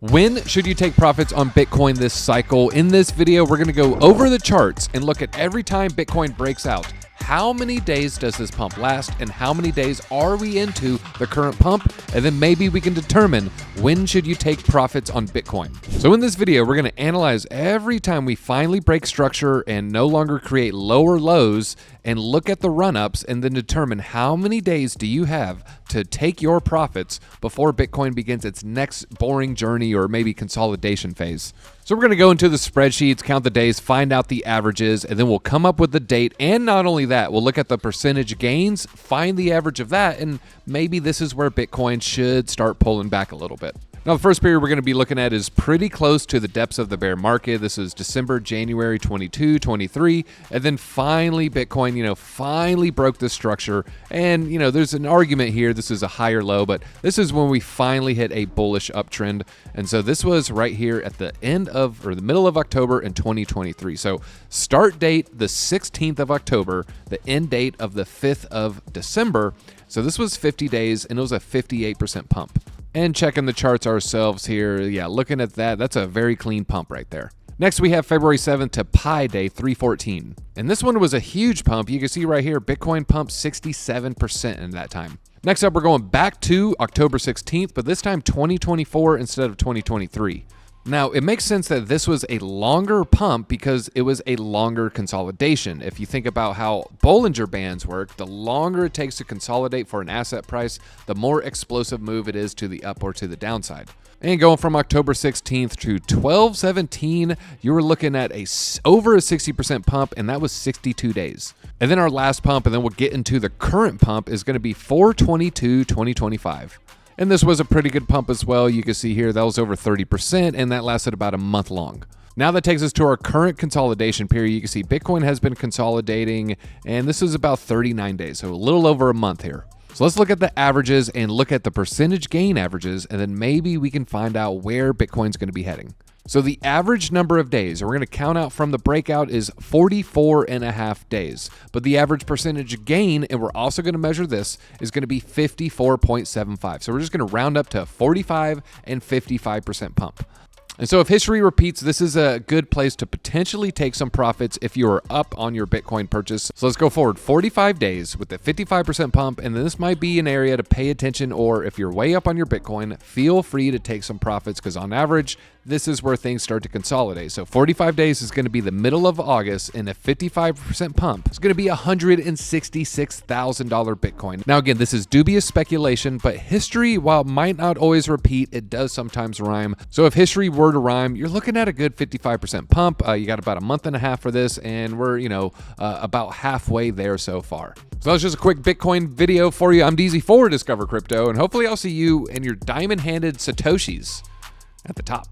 When should you take profits on Bitcoin this cycle? In this video, we're going to go over the charts and look at every time Bitcoin breaks out. How many days does this pump last, and how many days are we into the current pump? And then maybe we can determine when should you take profits on Bitcoin. So in this video, we're going to analyze every time we finally break structure and no longer create lower lows, and look at the run-ups and then determine how many days do you have to take your profits before Bitcoin begins its next boring journey or maybe consolidation phase. So we're going to go into the spreadsheets, count the days, find out the averages, and then we'll come up with the date. And not only that, we'll look at the percentage gains, find the average of that, and maybe this is where Bitcoin should start pulling back a little bit. Now, the first period we're going to be looking at is pretty close to the depths of the bear market. This is December, January 22, 23, and then finally Bitcoin, finally broke this structure. And, there's an argument here. This is a higher low, but this is when we finally hit a bullish uptrend. And so this was right here at the end of, or the middle of October in 2023. So start date, the 16th of October, the end date of the 5th of December. So this was 50 days and it was a 58% pump. And checking the charts ourselves here, looking at that, that's a very clean pump right there. Next, we have February 7th to Pi Day 314. And this one was a huge pump. You can see right here, Bitcoin pumped 67% in that time. Next up, we're going back to October 16th, but this time 2024 instead of 2023. Now, it makes sense that this was a longer pump because it was a longer consolidation. If you think about how Bollinger Bands work, the longer it takes to consolidate for an asset price, the more explosive move it is to the up or to the downside. And going from October 16th to 12/17, you were looking at over a 60% pump, and that was 62 days. And then our last pump, and then we'll get into the current pump, is going to be 4/22/2025. And this was a pretty good pump as well. You can see here that was over 30%, and that lasted about a month long. Now that takes us to our current consolidation period. You can see Bitcoin has been consolidating, and this is about 39 days, so a little over a month here. So let's look at the averages and look at the percentage gain averages, and then maybe we can find out where Bitcoin's going to be heading. So the average number of days, and we're going to count out from the breakout, is 44.5 days. But the average percentage gain, and we're also going to measure this, is going to be 54.75. So we're just going to round up to 45 and 55% pump. And so if history repeats, this is a good place to potentially take some profits if you are up on your Bitcoin purchase. So let's go forward 45 days with the 55% pump, and then this might be an area to pay attention, or if you're way up on your Bitcoin, feel free to take some profits because on average, this is where things start to consolidate. So 45 days is going to be the middle of August, and a 55% pump is going to be $166,000 Bitcoin. Now again, this is dubious speculation, but history, while it might not always repeat, it does sometimes rhyme. So if history were to rhyme, you're looking at a good 55% pump. You got about a month and a half for this, and we're about halfway there so far. So that was just a quick Bitcoin video for you. I'm DZ for Discover Crypto, and hopefully I'll see you and your diamond-handed Satoshis at the top.